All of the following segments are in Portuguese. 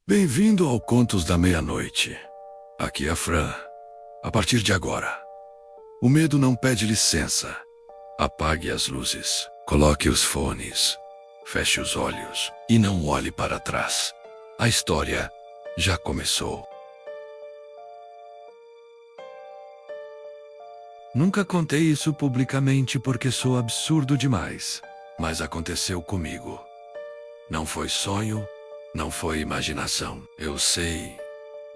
Bem-vindo ao Contos da Meia-Noite. Aqui é a Fran. A partir de agora, o medo não pede licença. Apague as luzes, coloque os fones, feche os olhos e não olhe para trás. A história já começou. Nunca contei isso publicamente porque sou absurdo demais, mas aconteceu comigo. Não foi sonho, não foi imaginação. Eu sei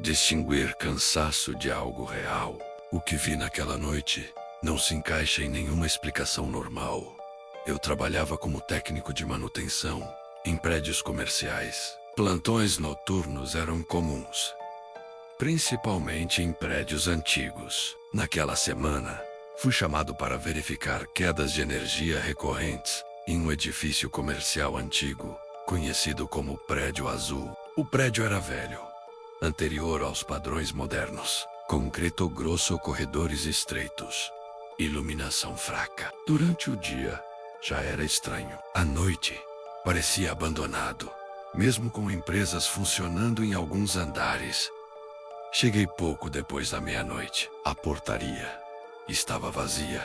distinguir cansaço de algo real. O que vi naquela noite não se encaixa em nenhuma explicação normal. Eu trabalhava como técnico de manutenção em prédios comerciais. Plantões noturnos eram comuns, principalmente em prédios antigos. Naquela semana, fui chamado para verificar quedas de energia recorrentes em um edifício comercial antigo, conhecido como Prédio Azul. O prédio era velho, anterior aos padrões modernos. Concreto grosso, corredores estreitos, iluminação fraca. Durante o dia, já era estranho. À noite, parecia abandonado, mesmo com empresas funcionando em alguns andares. Cheguei pouco depois da meia-noite. A portaria estava vazia.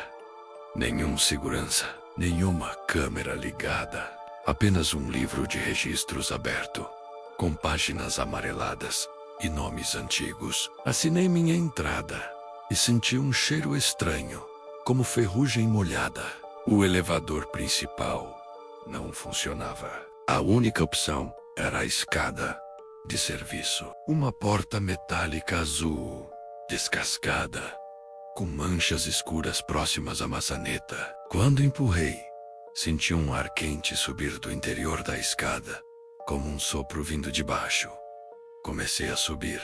Nenhum segurança, nenhuma câmera ligada. Apenas um livro de registros aberto, com páginas amareladas e nomes antigos. Assinei minha entrada e senti um cheiro estranho, como ferrugem molhada. O elevador principal não funcionava. A única opção era a escada de serviço. Uma porta metálica azul, descascada, com manchas escuras próximas à maçaneta. Quando empurrei, senti um ar quente subir do interior da escada, como um sopro vindo de baixo. Comecei a subir.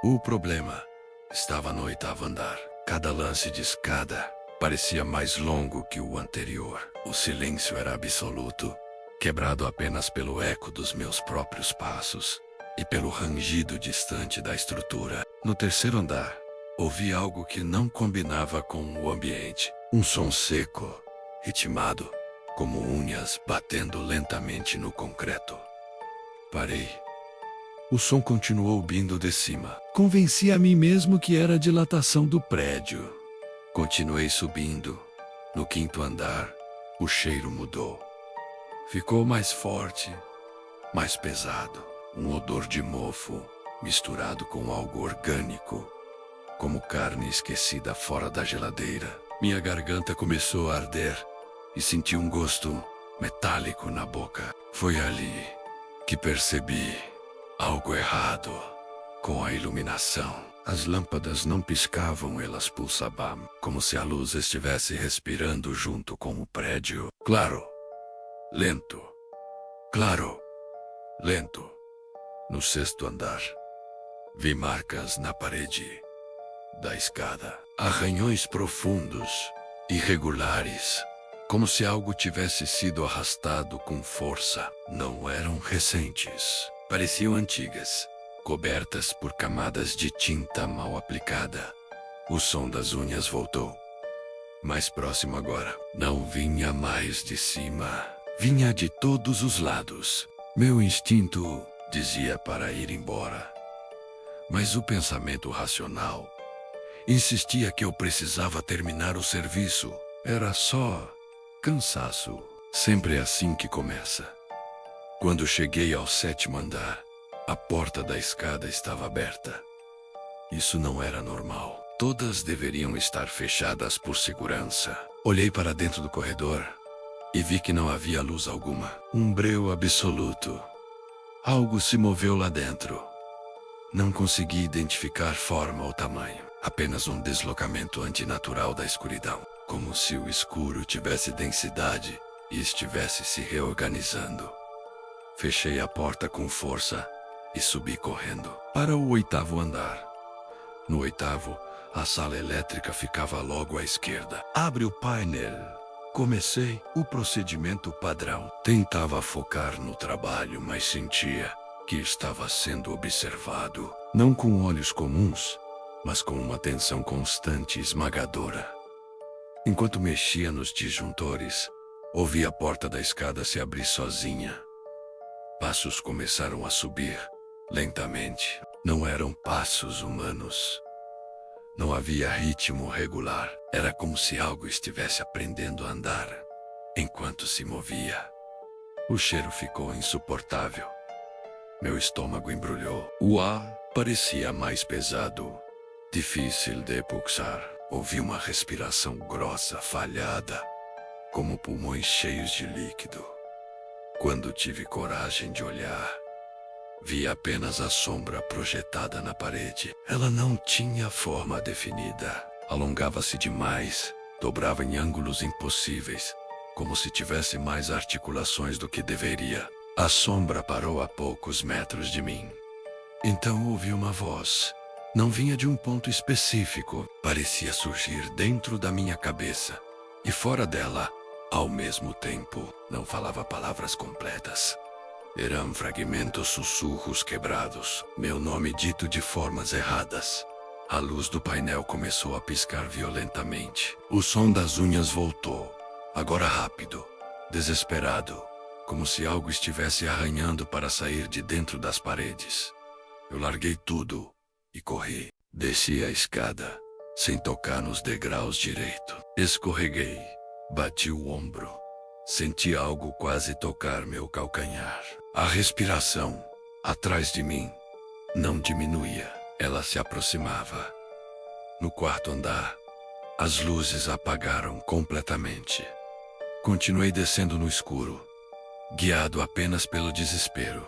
O problema estava no 8º andar. Cada lance de escada parecia mais longo que o anterior. O silêncio era absoluto, quebrado apenas pelo eco dos meus próprios passos e pelo rangido distante da estrutura. No 3º andar, ouvi algo que não combinava com o ambiente. Um som seco, ritmado, como unhas batendo lentamente no concreto. Parei. O som continuou vindo de cima. Convenci a mim mesmo que era a dilatação do prédio. Continuei subindo. No 5º andar, o cheiro mudou. Ficou mais forte, mais pesado. Um odor de mofo, misturado com algo orgânico, como carne esquecida fora da geladeira. Minha garganta começou a arder e senti um gosto metálico na boca. Foi ali que percebi algo errado com a iluminação. As lâmpadas não piscavam, elas pulsavam, como se a luz estivesse respirando junto com o prédio. Claro, lento. Claro, lento. No 6º andar, vi marcas na parede da escada. Arranhões profundos, irregulares, como se algo tivesse sido arrastado com força. Não eram recentes. Pareciam antigas, cobertas por camadas de tinta mal aplicada. O som das unhas voltou. Mais próximo agora. Não vinha mais de cima. Vinha de todos os lados. Meu instinto dizia para ir embora. Mas o pensamento racional insistia que eu precisava terminar o serviço. Era só cansaço. Sempre é assim que começa. Quando cheguei ao 7º andar, a porta da escada estava aberta. Isso não era normal. Todas deveriam estar fechadas por segurança. Olhei para dentro do corredor e vi que não havia luz alguma. Um breu absoluto. Algo se moveu lá dentro. Não consegui identificar forma ou tamanho. Apenas um deslocamento antinatural da escuridão. Como se o escuro tivesse densidade e estivesse se reorganizando. Fechei a porta com força e subi correndo para o 8º andar. No 8º, a sala elétrica ficava logo à esquerda. Abre o painel. Comecei o procedimento padrão. Tentava focar no trabalho, mas sentia que estava sendo observado. Não com olhos comuns, mas com uma tensão constante e esmagadora. Enquanto mexia nos disjuntores, ouvi a porta da escada se abrir sozinha. Passos começaram a subir, lentamente. Não eram passos humanos. Não havia ritmo regular. Era como se algo estivesse aprendendo a andar enquanto se movia. O cheiro ficou insuportável. Meu estômago embrulhou. O ar parecia mais pesado, difícil de expulsar. Ouvi uma respiração grossa, falhada, como pulmões cheios de líquido. Quando tive coragem de olhar, vi apenas a sombra projetada na parede. Ela não tinha forma definida. Alongava-se demais, dobrava em ângulos impossíveis, como se tivesse mais articulações do que deveria. A sombra parou a poucos metros de mim. Então ouvi uma voz. Não vinha de um ponto específico. Parecia surgir dentro da minha cabeça e fora dela, ao mesmo tempo. Não falava palavras completas. Eram fragmentos, sussurros quebrados. Meu nome dito de formas erradas. A luz do painel começou a piscar violentamente. O som das unhas voltou. Agora rápido, desesperado, como se algo estivesse arranhando para sair de dentro das paredes. Eu larguei tudo e corri. Desci a escada, sem tocar nos degraus direito. Escorreguei, bati o ombro. Senti algo quase tocar meu calcanhar. A respiração, atrás de mim, não diminuía. Ela se aproximava. No quarto andar, as luzes apagaram completamente. Continuei descendo no escuro, guiado apenas pelo desespero.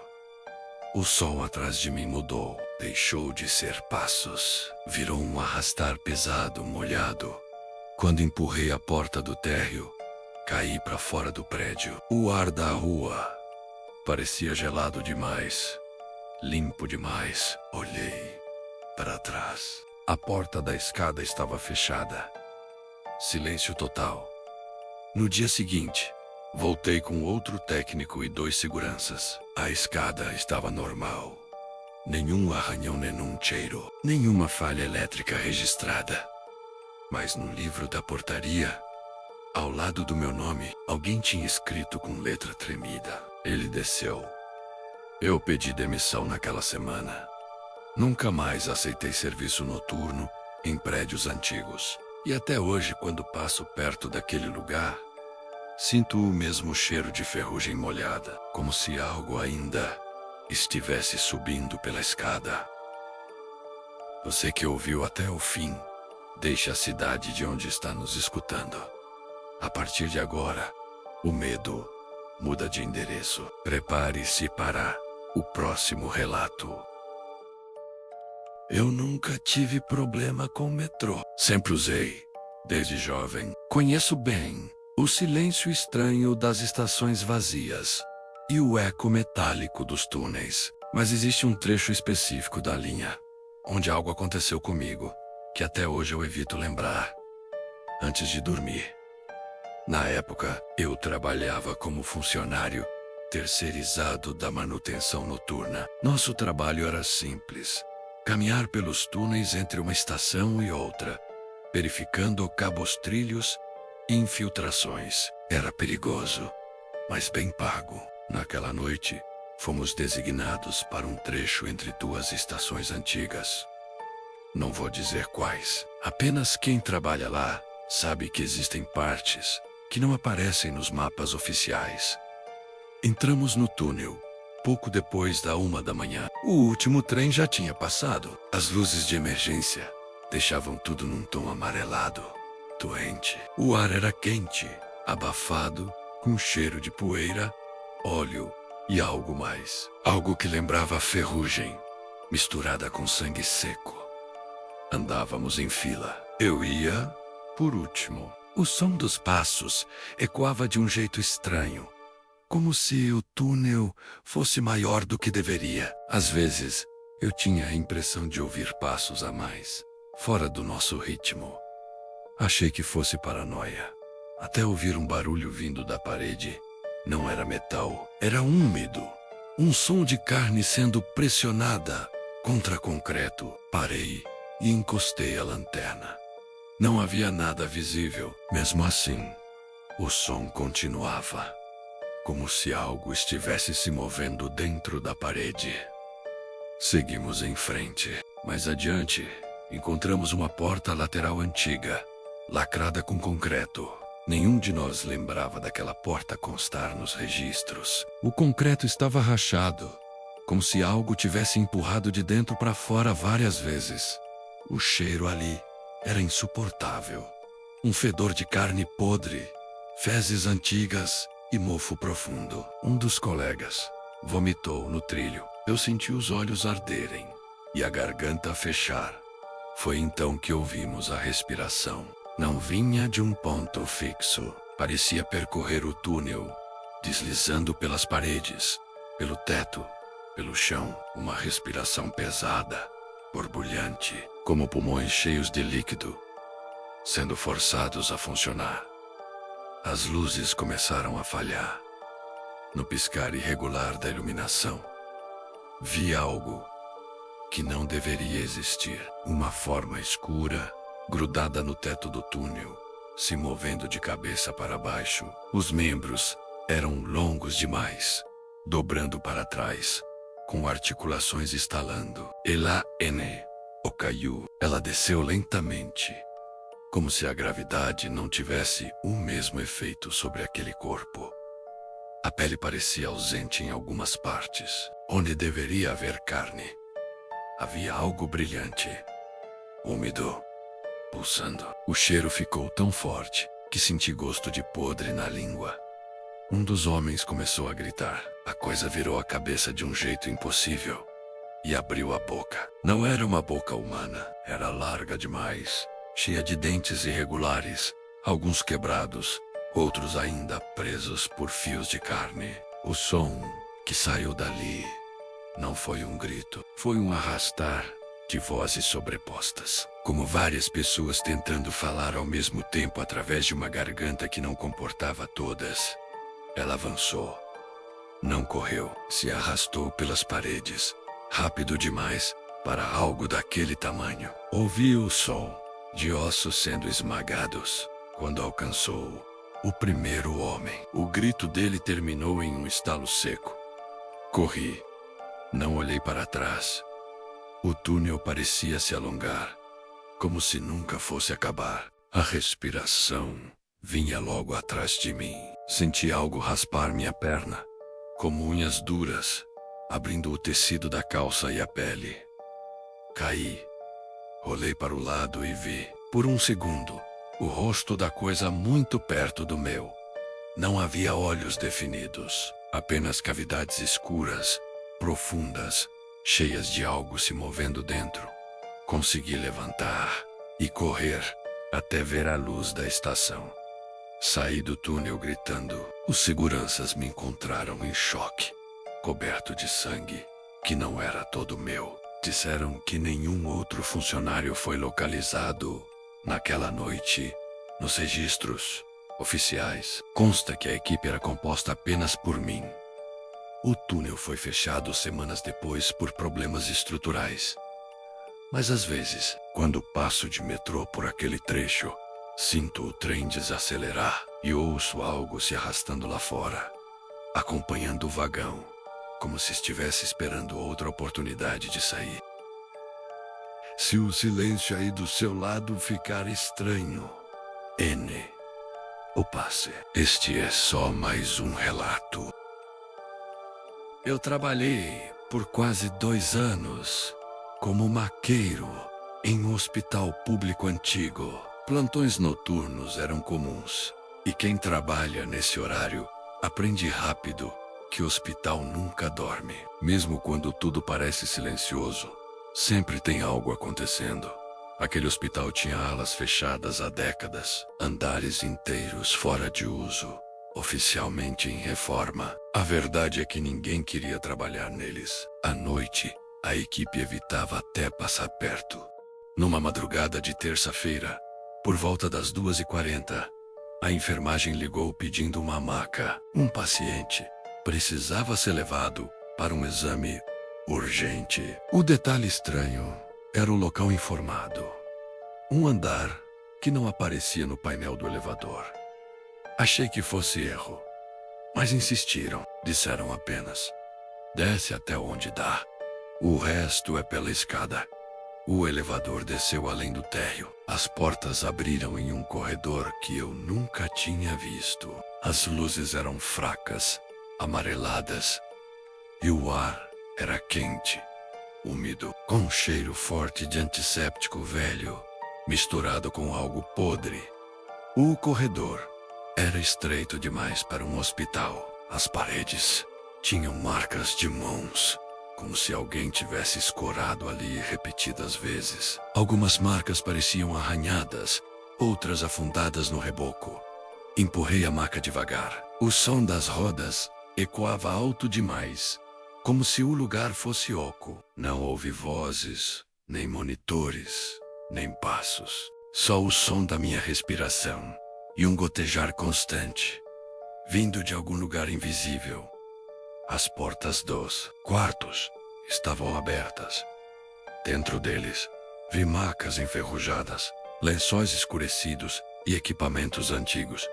O som atrás de mim mudou. Deixou de ser passos. Virou um arrastar pesado, molhado. Quando empurrei a porta do térreo, caí para fora do prédio. O ar da rua parecia gelado demais, limpo demais. Olhei para trás. A porta da escada estava fechada. Silêncio total. No dia seguinte, voltei com outro técnico e 2 seguranças. A escada estava normal. Nenhum arranhão, nenhum cheiro, nenhuma falha elétrica registrada. Mas no livro da portaria, ao lado do meu nome, alguém tinha escrito com letra tremida. Ele desceu. Eu pedi demissão naquela semana. Nunca mais aceitei serviço noturno em prédios antigos. E até hoje, quando passo perto daquele lugar, sinto o mesmo cheiro de ferrugem molhada, como se algo ainda estivesse subindo pela escada. Você que ouviu até o fim, deixe a cidade de onde está nos escutando. A partir de agora, o medo muda de endereço. Prepare-se para o próximo relato. Eu nunca tive problema com o metrô. Sempre usei, desde jovem. Conheço bem o silêncio estranho das estações vazias e o eco metálico dos túneis. Mas existe um trecho específico da linha, onde algo aconteceu comigo, que até hoje eu evito lembrar. Antes de dormir. Na época, eu trabalhava como funcionário terceirizado da manutenção noturna. Nosso trabalho era simples. Caminhar pelos túneis entre uma estação e outra, verificando cabos-trilhos e infiltrações. Era perigoso, mas bem pago. Naquela noite, fomos designados para um trecho entre 2 estações antigas. Não vou dizer quais. Apenas quem trabalha lá sabe que existem partes que não aparecem nos mapas oficiais. Entramos no túnel pouco depois da 1 da manhã. O último trem já tinha passado. As luzes de emergência deixavam tudo num tom amarelado, doente. O ar era quente, abafado, com cheiro de poeira, óleo e algo mais. Algo que lembrava ferrugem, misturada com sangue seco. Andávamos em fila. Eu ia por último. O som dos passos ecoava de um jeito estranho, como se o túnel fosse maior do que deveria. Às vezes, eu tinha a impressão de ouvir passos a mais, fora do nosso ritmo. Achei que fosse paranoia, até ouvir um barulho vindo da parede. Não era metal, era úmido. Um som de carne sendo pressionada contra concreto. Parei e encostei a lanterna. Não havia nada visível. Mesmo assim, o som continuava, como se algo estivesse se movendo dentro da parede. Seguimos em frente. Mais adiante, encontramos uma porta lateral antiga, lacrada com concreto. Nenhum de nós lembrava daquela porta constar nos registros. O concreto estava rachado, como se algo tivesse empurrado de dentro para fora várias vezes. O cheiro ali era insuportável. Um fedor de carne podre, fezes antigas e mofo profundo. Um dos colegas vomitou no trilho. Eu senti os olhos arderem e a garganta fechar. Foi então que ouvimos a respiração. Não vinha de um ponto fixo. Parecia percorrer o túnel, deslizando pelas paredes, pelo teto, pelo chão. Uma respiração pesada, borbulhante, como pulmões cheios de líquido, sendo forçados a funcionar. As luzes começaram a falhar. No piscar irregular da iluminação, vi algo que não deveria existir. Uma forma escura, grudada no teto do túnel, se movendo de cabeça para baixo. Os membros eram longos demais, dobrando para trás, com articulações estalando. Ela o caiu. Ela desceu lentamente, como se a gravidade não tivesse o mesmo efeito sobre aquele corpo. A pele parecia ausente em algumas partes. Onde deveria haver carne, havia algo brilhante, úmido, pulsando. O cheiro ficou tão forte que senti gosto de podre na língua. Um dos homens começou a gritar. A coisa virou a cabeça de um jeito impossível e abriu a boca. Não era uma boca humana, era larga demais, cheia de dentes irregulares, alguns quebrados, outros ainda presos por fios de carne. O som que saiu dali não foi um grito, foi um arrastar de vozes sobrepostas, como várias pessoas tentando falar ao mesmo tempo através de uma garganta que não comportava todas. Ela avançou. Não correu, se arrastou pelas paredes, rápido demais para algo daquele tamanho. Ouvi o som de ossos sendo esmagados quando alcançou o primeiro homem. O grito dele terminou em um estalo seco. Corri. Não olhei para trás. O túnel parecia se alongar, como se nunca fosse acabar. A respiração vinha logo atrás de mim. Senti algo raspar minha perna, como unhas duras, abrindo o tecido da calça e a pele. Caí. Rolei para o lado e vi, por um segundo, o rosto da coisa muito perto do meu. Não havia olhos definidos, apenas cavidades escuras, profundas, cheias de algo se movendo dentro. Consegui levantar e correr até ver a luz da estação. Saí do túnel gritando. Os seguranças me encontraram em choque, coberto de sangue, que não era todo meu. Disseram que nenhum outro funcionário foi localizado naquela noite nos registros oficiais. Consta que a equipe era composta apenas por mim. O túnel foi fechado semanas depois por problemas estruturais. Mas às vezes, quando passo de metrô por aquele trecho, sinto o trem desacelerar e ouço algo se arrastando lá fora, acompanhando o vagão, como se estivesse esperando outra oportunidade de sair. Se o silêncio aí do seu lado ficar estranho, o passe. Este é só mais um relato. Eu trabalhei por quase 2 anos como maqueiro em um hospital público antigo. Plantões noturnos eram comuns, e quem trabalha nesse horário aprende rápido que o hospital nunca dorme. Mesmo quando tudo parece silencioso, sempre tem algo acontecendo. Aquele hospital tinha alas fechadas há décadas, andares inteiros fora de uso, oficialmente em reforma. A verdade é que ninguém queria trabalhar neles. À noite, a equipe evitava até passar perto. Numa madrugada de terça-feira, por volta das 2h40, a enfermagem ligou pedindo uma maca. Um paciente precisava ser levado para um exame urgente. O detalhe estranho era o local informado. Um andar que não aparecia no painel do elevador. Achei que fosse erro, mas insistiram. Disseram apenas: desce até onde dá. O resto é pela escada. O elevador desceu além do térreo. As portas abriram em um corredor que eu nunca tinha visto. As luzes eram fracas, amareladas, e o ar era quente, úmido, com um cheiro forte de antisséptico velho, misturado com algo podre. O corredor era estreito demais para um hospital. As paredes tinham marcas de mãos, como se alguém tivesse escorado ali repetidas vezes. Algumas marcas pareciam arranhadas, outras afundadas no reboco. Empurrei a maca devagar. O som das rodas ecoava alto demais, como se o lugar fosse oco. Não houve vozes, nem monitores, nem passos. Só o som da minha respiração e um gotejar constante, vindo de algum lugar invisível. As portas dos quartos estavam abertas. Dentro deles, vi macas enferrujadas, lençóis escurecidos e equipamentos antigos,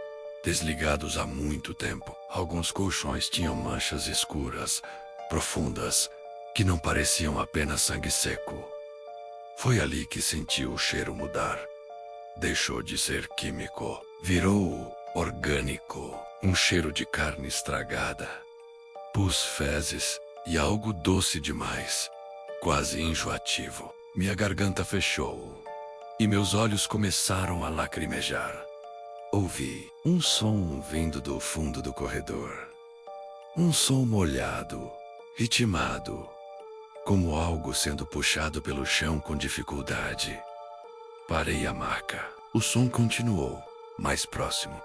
desligados há muito tempo. Alguns colchões tinham manchas escuras, profundas, que não pareciam apenas sangue seco. Foi ali que senti o cheiro mudar. Deixou de ser químico, virou orgânico, um cheiro de carne estragada. Pus, fezes e algo doce demais, quase enjoativo. Minha garganta fechou e meus olhos começaram a lacrimejar. Ouvi um som vindo do fundo do corredor. Um som molhado, ritmado, como algo sendo puxado pelo chão com dificuldade. Parei a maca. O som continuou, mais próximo.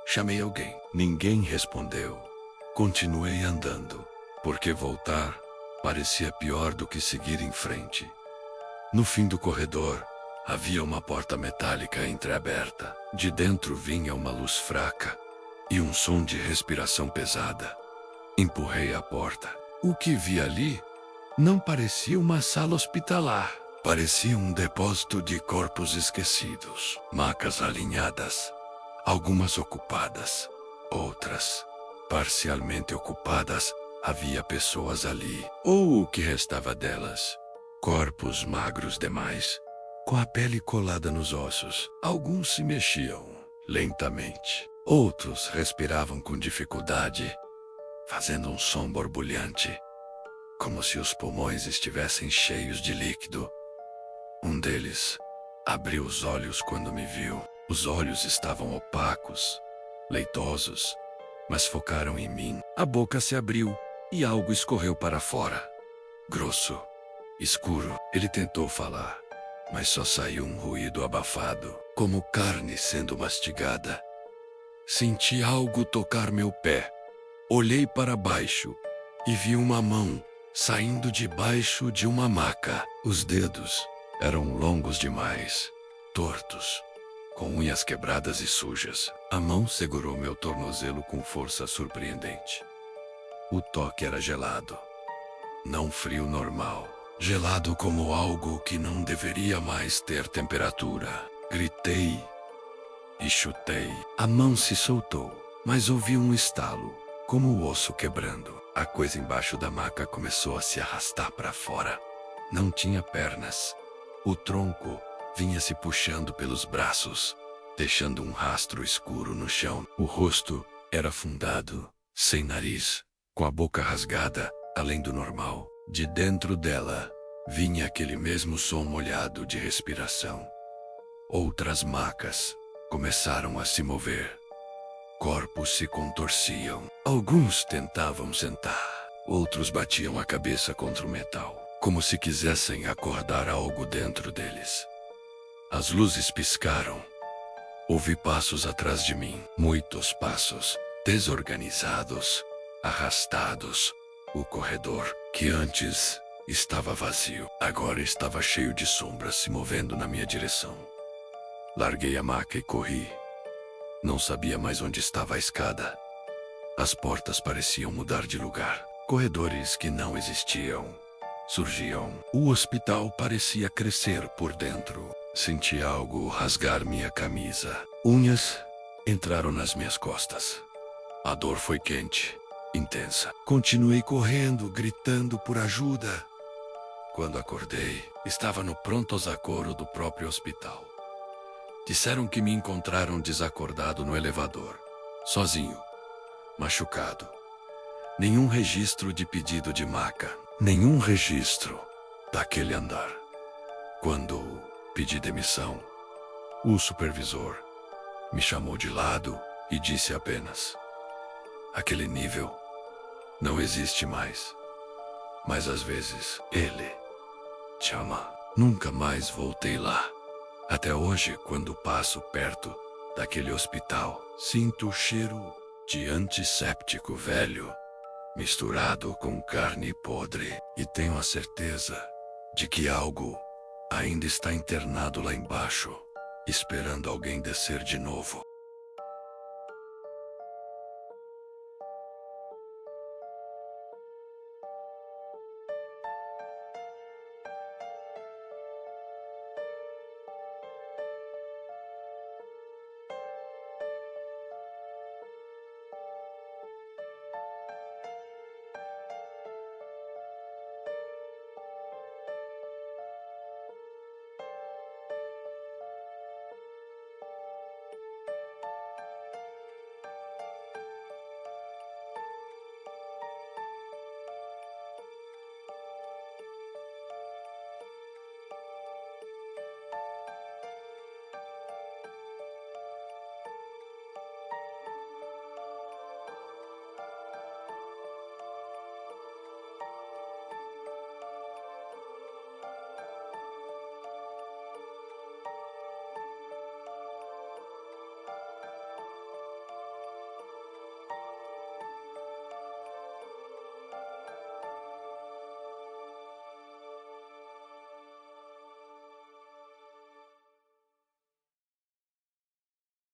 Chamei alguém. Ninguém respondeu. Continuei andando, porque voltar parecia pior do que seguir em frente. No fim do corredor, havia uma porta metálica entreaberta. De dentro vinha uma luz fraca e um som de respiração pesada. Empurrei a porta. O que vi ali não parecia uma sala hospitalar. Parecia um depósito de corpos esquecidos. Macas alinhadas, algumas ocupadas, outras parcialmente ocupadas. Havia pessoas ali, ou o que restava delas. Corpos magros demais, com a pele colada nos ossos. Alguns se mexiam lentamente. Outros respiravam com dificuldade, fazendo um som borbulhante, como se os pulmões estivessem cheios de líquido. Um deles abriu os olhos quando me viu. Os olhos estavam opacos, leitosos, mas focaram em mim. A boca se abriu e algo escorreu para fora. Grosso, escuro. Ele tentou falar, mas só saiu um ruído abafado, como carne sendo mastigada. Senti algo tocar meu pé. Olhei para baixo e vi uma mão saindo debaixo de uma maca. Os dedos eram longos demais, tortos, com unhas quebradas e sujas. A mão segurou meu tornozelo com força surpreendente. O toque era gelado, não frio normal. Gelado como algo que não deveria mais ter temperatura. Gritei e chutei. A mão se soltou, mas ouvi um estalo, como o osso quebrando. A coisa embaixo da maca começou a se arrastar para fora. Não tinha pernas. O tronco vinha se puxando pelos braços, deixando um rastro escuro no chão. O rosto era afundado, sem nariz, com a boca rasgada, além do normal. De dentro dela, vinha aquele mesmo som molhado de respiração. Outras macas começaram a se mover. Corpos se contorciam. Alguns tentavam sentar. Outros batiam a cabeça contra o metal, como se quisessem acordar algo dentro deles. As luzes piscaram. Ouvi passos atrás de mim. Muitos passos, desorganizados, arrastados. O corredor, que antes estava vazio, agora estava cheio de sombras se movendo na minha direção. Larguei a maca e corri. Não sabia mais onde estava a escada. As portas pareciam mudar de lugar. Corredores que não existiam surgiam. O hospital parecia crescer por dentro. Senti algo rasgar minha camisa. Unhas entraram nas minhas costas. A dor foi quente, intensa. Continuei correndo, gritando por ajuda. quando acordei, estava no pronto-socorro do próprio hospital. Disseram que me encontraram desacordado no elevador, sozinho, machucado. Nenhum registro de pedido de maca, nenhum registro daquele andar. Quando pedi demissão, o supervisor me chamou de lado e disse apenas: aquele nível não existe mais. Mas às vezes ele te ama. Nunca mais voltei lá. Até hoje, quando passo perto daquele hospital, sinto o cheiro de antisséptico velho, misturado com carne podre, e tenho a certeza de que algo ainda está internado lá embaixo, esperando alguém descer de novo.